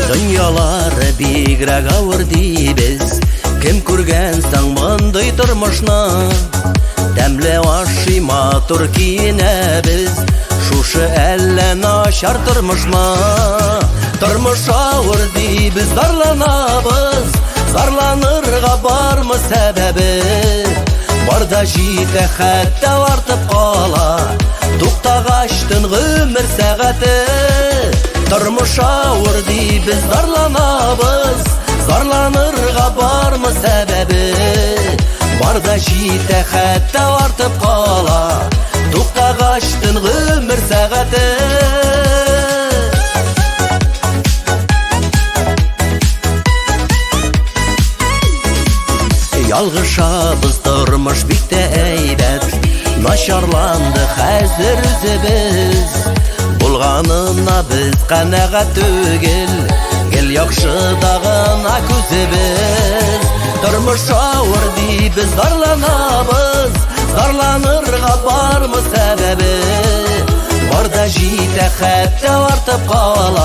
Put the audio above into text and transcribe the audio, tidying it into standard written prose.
Дөньялары бигрәк авыр дибез, кем күргәнсең мондый тормышны? Тәмле ашый матур киенәбез, шушы әллә начар тормышмы? Тормыш авыр дибез, зарланабыз, зарланырга бармы сәбәбе? Барда җитә хәтта артып кала, туктагач гомер сәгате. Тормыш авыр дибез, зарланабыз, зарланырга бармы сәбәбе? Барда җитә хәтта артып кала, туктагач гомер сәгате. Ялгышабыз, тормыш бик тә әйбәт, начарланды хәзер үзебез. Булганына без канәгать түгел, гел яхшы дагына күзебез. Тормыш авыр дибез, зарланабыз, зарланырга бармы сәбәбе? Барда җитә хәтта артып кала,